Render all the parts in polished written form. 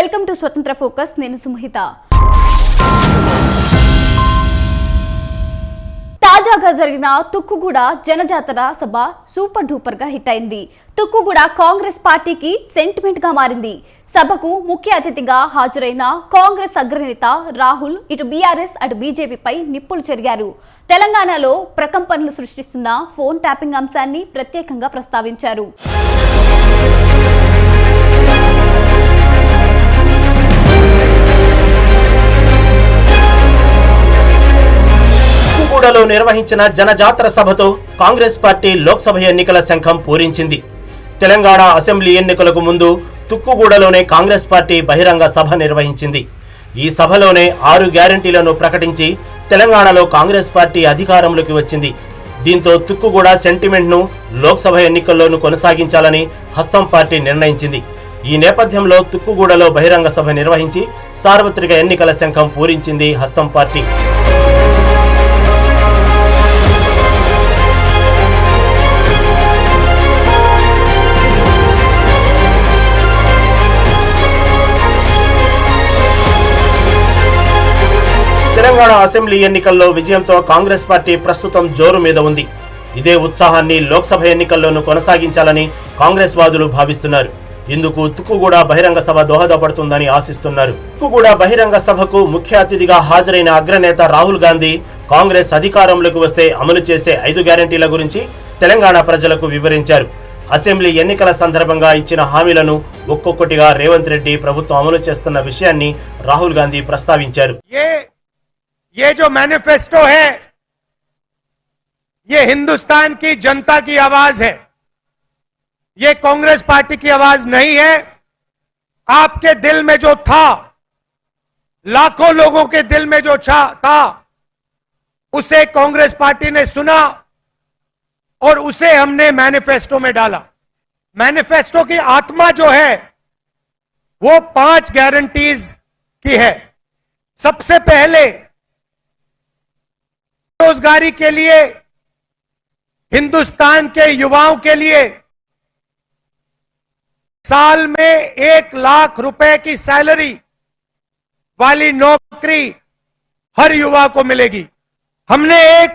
Welcome to స్వతంత్ర focus. నేను సుమహిత. తాజాగా జరిగిన తుక్కుగూడ జనజాతర సభ సూపర్ డూపర్ గా హిట్ అయింది. తుక్కుగూడ కాంగ్రెస్ పార్టీకి సెంటిమెంట్ గా మారింది. సభకు ముఖ్య అతిథిగా హాజరైన కాంగ్రెస్ అగ్రనేత రాహుల్ ఇటు బీఆర్ఎస్ అటు బీజేపీపై నిప్పులు చెరిగారు. తెలంగాణలో ప్రకంపనలు సృష్టిస్తున్న ఫోన్ ట్యాపింగ్ అంశాన్ని ప్రత్యేకంగా ప్రస్తావించారు. తుక్కుగూడలో నిర్వహించిన జనజాతర సభతో కాంగ్రెస్ పార్టీ లోక్సభ ఎన్నికల శంఖం పూరించింది. తెలంగాణ అసెంబ్లీ ఎన్నికలకు ముందు తుక్కుగూడలోనే కాంగ్రెస్ పార్టీ బహిరంగ సభ నిర్వహించింది. ఈ సభలోనే 6 గ్యారంటీలను ప్రకటించి తెలంగాణలో కాంగ్రెస్ పార్టీ అధికారంలోకి వచ్చింది. దీంతో తుక్కుగూడ సెంటిమెంట్ను లోక్సభ ఎన్నికల్లోనూ కొనసాగించాలని హస్తం పార్టీ నిర్ణయించింది. ఈ నేపథ్యంలో తుక్కుగూడలో బహిరంగ సభ నిర్వహించి సార్వత్రిక ఎన్నికల శంఖం పూరించింది హస్తం పార్టీ. తెలంగాణ అసెంబ్లీ ఎన్నికల్లో విజయంతో కాంగ్రెస్ పార్టీ ప్రస్తుతం జోరు మీద ఉంది. ఇదే ఉత్సాహాన్ని లోక్సభ ఎన్నికల్లోనూ కొనసాగించాలని కాంగ్రెస్ వాదులు భావిస్తున్నారు. ఇందుకు తుక్కుగూడ బహిరంగ సభ దోహదపడుతుందని ఆశిస్తున్నారు. తుక్కుగూడ బహిరంగ సభకు ముఖ్య అతిథిగా హాజరైన అగ్రనేత రాహుల్ గాంధీ కాంగ్రెస్ అధికారంలోకి వస్తే అమలు చేసే 5 గ్యారంటీల గురించి తెలంగాణ ప్రజలకు వివరించారు. అసెంబ్లీ ఎన్నికల సందర్భంగా ఇచ్చిన హామీలను ఒక్కొక్కటిగా రేవంత్ రెడ్డి ప్రభుత్వం అమలు చేస్తున్న విషయాన్ని రాహుల్ గాంధీ ప్రస్తావించారు. ये जो मैनिफेस्टो है ये हिंदुस्तान की जनता की आवाज है, ये कांग्रेस पार्टी की आवाज नहीं है. आपके दिल में जो था, लाखों लोगों के दिल में जो था, उसे कांग्रेस पार्टी ने सुना और उसे हमने मैनिफेस्टो में डाला. मैनिफेस्टो की आत्मा जो है वो 5 गारंटीज की है. सबसे पहले रोजगारी के लिए, हिंदुस्तान के युवाओं के लिए साल में 1 लाख रुपए की सैलरी वाली नौकरी हर युवा को मिलेगी. हमने एक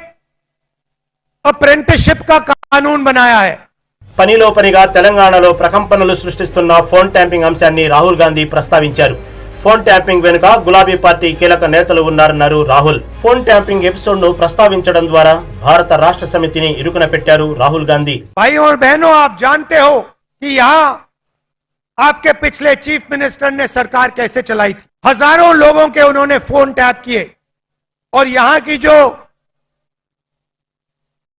अप्रेंटिसशिप का कानून बनाया है. పనిలో పనిగా తెలంగాణలో ప్రకంపనలు సృష్టిస్తున్న ఫోన్ ట్యాంపింగ్ అంశాన్ని రాహుల్ గాంధీ ప్రస్తావించారు. ఫోన్ ట్యాంపింగ్ వెనుక గులాబీ పార్టీ కీలక నేతలు ఉన్నారన్నారు రాహుల్. ఫోన్ ట్యాంపింగ్ ఎపిసోడ్ ను ప్రస్తావించడం ద్వారా భారత రాష్ట్ర సమితిని ఇరుకున పెట్టారు రాహుల్ గాంధీ. भाइयों और बहनों, आप जानते हो कि यहाँ आपके पिछले चीफ मिनिस्टर ने सरकार कैसे चलाई थी. हजारों लोगों के उन्होंने फोन टैप किए और यहाँ की जो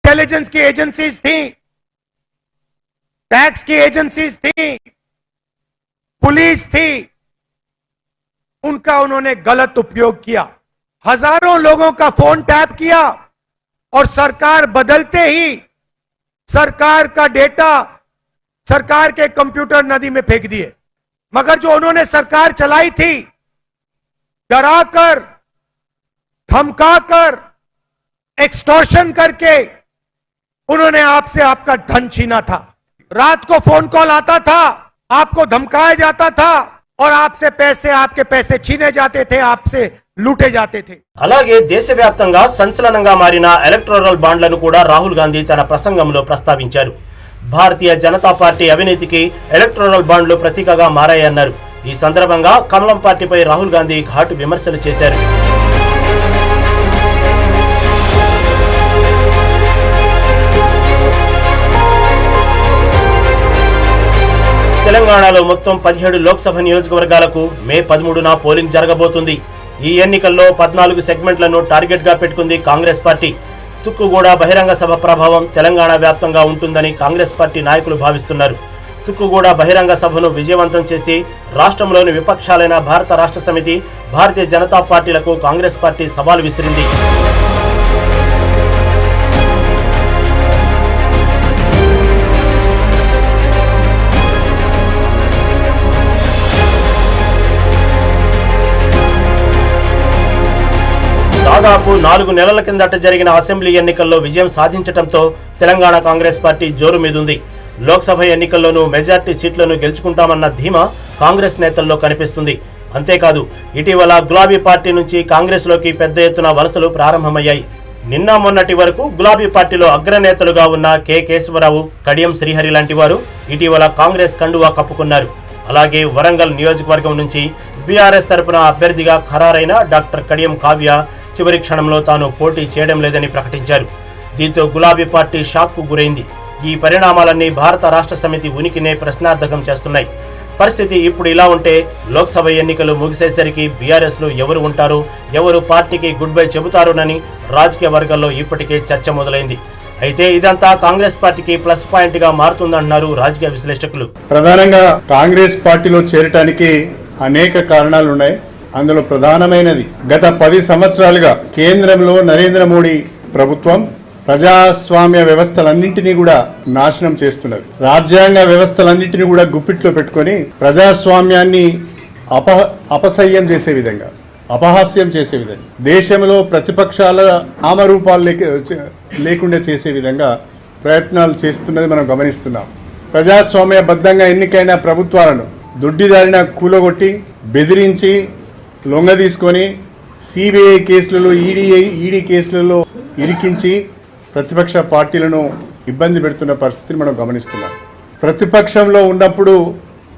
इंटेलिजेंस की एजेंसीज थी, टैक्स की एजेंसीज थी, पुलिस थी, उनका उन्होंने गलत उपयोग किया. हजारों लोगों का फोन टैप किया और सरकार बदलते ही सरकार का डेटा सरकार के कंप्यूटर नदी में फेंक दिए. मगर जो उन्होंने सरकार चलाई थी, डराकर, धमकाकर, एक्सटॉर्शन करके उन्होंने आपसे आपका धन छीना था. रात को फोन कॉल आता था, आपको धमकाया जाता था और आपसे पैसे, आपके पैसे छीने जाते थे, आपसे लूटे जाते थे. అలాగే దేశవ్యాప్తంగా సంచలనంగా మారిన ఎలక్టోరల్ బాండ్లను కూడా రాహుల్ గాంధీ తన ప్రసంగంలో ప్రస్తావించారు. భారతీయ జనతా పార్టీ అవినీతికి ఎలక్టోరల్ బాండ్లు ప్రతీకగా మారాయన్నారు. ఈ సందర్భంగా కమలం పార్టీపై రాహుల్ గాంధీ ఘాటు విమర్శలు చేశారు. తెలంగాణలో మొత్తం 17 లోక్సభ నియోజకవర్గాలకు మే 13న పోలింగ్ జరగబోతుంది. ఈ ఎన్నికల్లో 14 సెగ్మెంట్లను టార్గెట్ గా పెట్టుకుంది కాంగ్రెస్ పార్టీ. తుక్కుగూడ బహిరంగ సభ ప్రభావం తెలంగాణ వ్యాప్తంగా ఉంటుందని కాంగ్రెస్ పార్టీ నాయకులు భావిస్తున్నారు. తుక్కుగూడ బహిరంగ సభను విజయవంతం చేసి రాష్ట్రంలోని విపక్షాలైన భారత రాష్ట్ర సమితి, భారతీయ జనతా పార్టీలకు కాంగ్రెస్ పార్టీ సవాల్ విసిరింది. దాదాపు 4 నెలల కిందట జరిగిన అసెంబ్లీ ఎన్నికల్లో విజయం సాధించడంతో తెలంగాణ కాంగ్రెస్ పార్టీ జోరు మీదుంది. లోక్సభ ఎన్నికల్లోనూ మెజార్టీ సీట్లను గెలుచుకుంటామన్న ధీమా కాంగ్రెస్ నేతల్లో కనిపిస్తుంది. అంతేకాదు ఇటీవల గులాబీ పార్టీ నుంచి కాంగ్రెస్లోకి పెద్ద ఎత్తున వలసలు ప్రారంభమయ్యాయి. నిన్న మొన్నటి వరకు గులాబీ పార్టీలో అగ్రనేతలుగా ఉన్న కె కేశవరావు, కడియం శ్రీహరి లాంటి వారు ఇటీవల కాంగ్రెస్ కండువా కప్పుకున్నారు. అలాగే వరంగల్ నియోజకవర్గం నుంచి బీఆర్ఎస్ తరపున అభ్యర్థిగా ఖరారైన డాక్టర్ కడియం కావ్య చివరి క్షణంలో తాను పోటీ చేయడం లేదని ప్రకటించారు. దీంతో గులాబీ పార్టీ షాక్కు గురైంది. ఈ పరిణామాలన్నీ భారత రాష్ట్ర సమితి ఉనికినే ప్రశ్నార్థకం చేస్తున్నాయి. పరిస్థితి ఇప్పుడు ఇలా ఉంటే లోక్సభ ఎన్నికలు ముగిసేసరికి బీఆర్ఎస్లో ఎవరు ఉంటారో, ఎవరు పార్టీకి గుడ్ బై చెబుతారోనని రాజకీయ వర్గాల్లో ఇప్పటికే చర్చ మొదలైంది. అయితే ఇదంతా కాంగ్రెస్ పార్టీకి ప్లస్ పాయింట్ గా మారుతుందంటున్నారు రాజకీయ విశ్లేషకులు. ప్రధానంగా కాంగ్రెస్ పార్టీలో చేరటానికి అనేక కారణాలు ఉన్నాయి. అందులో ప్రధానమైనది గత 10 సంవత్సరాలుగా కేంద్రంలో నరేంద్ర మోడీ ప్రభుత్వం ప్రజాస్వామ్య వ్యవస్థలన్నింటినీ కూడా నాశనం చేస్తున్నది. రాజ్యాంగ వ్యవస్థలన్నింటినీ కూడా గుప్పిట్లో పెట్టుకొని ప్రజాస్వామ్యాన్ని అపసహ్యం చేసే విధంగా, అపహాస్యం చేసే విధంగా, దేశంలో ప్రతిపక్షాల నామరూపాలు లేకుండా చేసే విధంగా ప్రయత్నాలు చేస్తున్నది మనం గమనిస్తున్నాం. ప్రజాస్వామ్యబద్ధంగా ఎన్నికైన ప్రభుత్వాలను దొడ్డిదారిన కూలగొట్టి, బెదిరించి, లొంగ తీసుకొని సిబిఐ కేసులలో, ఈడీ కేసులలో ఇరికించి ప్రతిపక్ష పార్టీలను ఇబ్బంది పెడుతున్న పరిస్థితిని మనం గమనిస్తున్నాం. ప్రతిపక్షంలో ఉన్నప్పుడు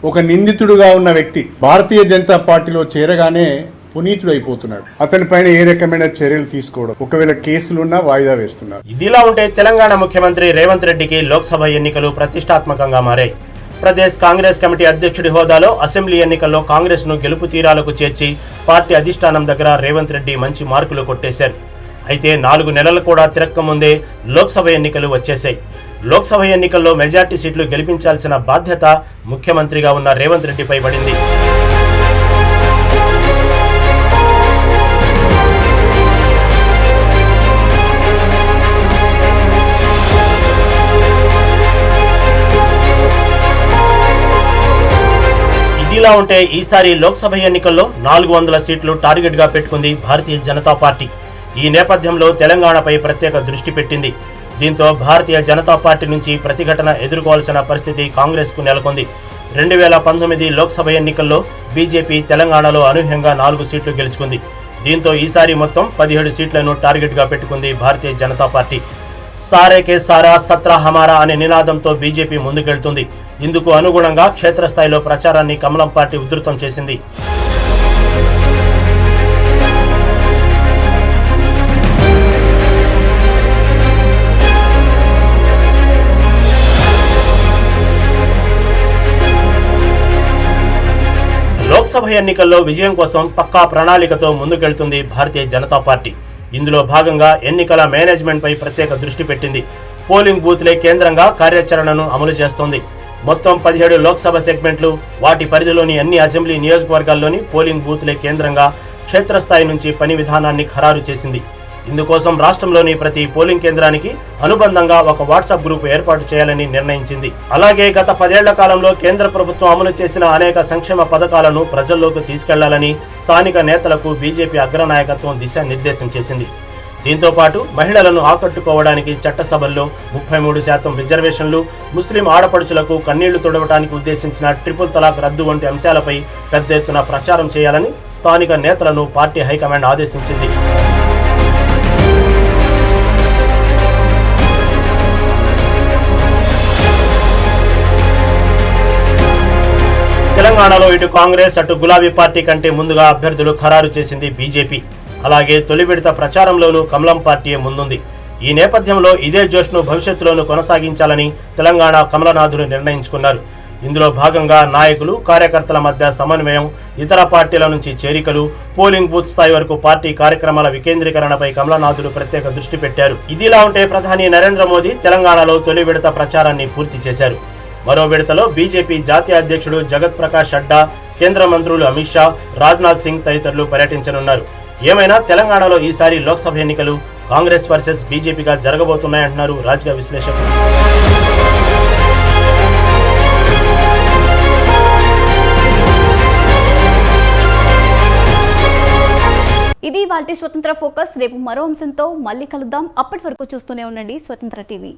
ఒక నిందితుడుగా ఉన్న వ్యక్తి భారతీయ జనతా పార్టీలో చేరగానే పునీతుడు అయిపోతున్నాడు. అతనిపైన ఏ రకమైన చర్యలు తీసుకోవడం, ఒకవేళ కేసులున్నా వాయిదా వేస్తున్నారు. ఇదిలా ఉంటే తెలంగాణ ముఖ్యమంత్రి రేవంత్ రెడ్డికి లోక్సభ ఎన్నికలు ప్రతిష్టాత్మకంగా మారాయి. ప్రదేశ్ కాంగ్రెస్ కమిటీ అధ్యక్షుడి హోదాలో అసెంబ్లీ ఎన్నికల్లో కాంగ్రెస్ ను గెలుపు తీరాలకు చేర్చి పార్టీ అధిష్టానం దగ్గర రేవంత్ రెడ్డి మంచి మార్కులు కొట్టేశారు. అయితే 4 నెలలు కూడా తిరక్క ముందే లోక్సభ ఎన్నికలు వచ్చేశాయి. లోక్సభ ఎన్నికల్లో మెజార్టీ సీట్లు గెలిపించాల్సిన బాధ్యత ముఖ్యమంత్రిగా ఉన్న రేవంత్ రెడ్డిపై పడింది. ఇదిలా ఉంటే ఈసారి లోక్సభ ఎన్నికల్లో 400 సీట్లు టార్గెట్ గా పెట్టుకుంది భారతీయ జనతా పార్టీ. ఈ నేపథ్యంలో తెలంగాణపై ప్రత్యేక దృష్టి పెట్టింది. దీంతో భారతీయ జనతా పార్టీ నుంచి ప్రతిఘటన ఎదుర్కోవాల్సిన పరిస్థితి కాంగ్రెస్ కు నెలకొంది. 2019 లోక్సభ ఎన్నికల్లో బీజేపీ తెలంగాణలో అనూహ్యంగా 4 సీట్లు గెలుచుకుంది. దీంతో ఈసారి మొత్తం 17 సీట్లను టార్గెట్ గా పెట్టుకుంది భారతీయ జనతా పార్టీ. సారే కే సారా సత్రా హమారా అనే నినాదంతో బీజేపీ ముందుకెళ్తుంది. ఇందుకు అనుగుణంగా క్షేత్రస్థాయిలో ప్రచారాన్ని కమలం పార్టీ ఉధృతం చేసింది. లోక్సభ ఎన్నికల్లో విజయం కోసం పక్కా ప్రణాళికతో ముందుకెళ్తుంది భారతీయ జనతా పార్టీ. ఇందులో భాగంగా ఎన్నికల మేనేజ్మెంట్ పై ప్రత్యేక దృష్టి పెట్టింది. పోలింగ్ బూత్లే కేంద్రంగా కార్యాచరణను అమలు చేస్తోంది. మొత్తం 17 లోక్సభ సెగ్మెంట్లు, వాటి పరిధిలోని అన్ని అసెంబ్లీ నియోజకవర్గాల్లోని పోలింగ్ బూత్లే కేంద్రంగా క్షేత్రస్థాయి నుంచి పని విధానాన్ని ఖరారు చేసింది. ఇందుకోసం రాష్ట్రంలోని ప్రతి పోలింగ్ కేంద్రానికి అనుబంధంగా ఒక వాట్సాప్ గ్రూప్ ఏర్పాటు చేయాలని నిర్ణయించింది. అలాగే గత 10 ఏళ్ల కాలంలో కేంద్ర ప్రభుత్వం అమలు చేసిన అనేక సంక్షేమ పథకాలను ప్రజల్లోకి తీసుకెళ్లాలని స్థానిక నేతలకు బీజేపీ అగ్రనాయకత్వం దిశానిర్దేశం చేసింది. దీంతో పాటు మహిళలను ఆకట్టుకోవడానికి చట్టసభల్లో 33% రిజర్వేషన్లు, ముస్లిం ఆడపడుచులకు కన్నీళ్లు తుడవడానికి ఉద్దేశించిన ట్రిపుల్ తలాక్ రద్దు వంటి అంశాలపై పెద్ద ఎత్తున ప్రచారం చేయాలని స్థానిక నేతలను పార్టీ హైకమాండ్ ఆదేశించింది. తెలంగాణలో ఇటు కాంగ్రెస్ అటు గులాబీ పార్టీ కంటే ముందుగా అభ్యర్థులు ఖరారు చేసింది బీజేపీ. అలాగే తొలి విడత ప్రచారంలోనూ కమలం పార్టీయే ముందుంది. ఈ నేపథ్యంలో ఇదే జోష్ను భవిష్యత్తులోనూ కొనసాగించాలని తెలంగాణ కమలనాథులు నిర్ణయించుకున్నారు. ఇందులో భాగంగా నాయకులు, కార్యకర్తల మధ్య సమన్వయం, ఇతర పార్టీల నుంచి చేరికలు, పోలింగ్ బూత్ స్థాయి వరకు పార్టీ కార్యక్రమాల వికేంద్రీకరణపై కమలనాథులు ప్రత్యేక దృష్టి పెట్టారు. ఇదిలా ఉంటే ప్రధాని నరేంద్ర మోదీ తెలంగాణలో తొలి విడత ప్రచారాన్ని పూర్తి చేశారు. మరో విడతలో బీజేపీ జాతీయ అధ్యక్షుడు జగత్ ప్రకాష్ నడ్డా, కేంద్ర మంత్రులు అమిత్ షా, రాజ్నాథ్ సింగ్ తదితరులు పర్యటించనున్నారు. ఏమైనా తెలంగాణలో ఈసారి లోక్సభ ఎన్నికలు కాంగ్రెస్ వర్సెస్ బీజేపీగా జరగబోతున్నాయంటున్నారు రాజకీయ విశ్లేషకులు. ఇది వాటి స్వతంత్ర ఫోకస్. రేపు మరో అంశంతో మళ్ళీ కలుద్దాం. అప్పటి వరకు చూస్తూనే ఉండండి స్వతంత్ర టీవీ.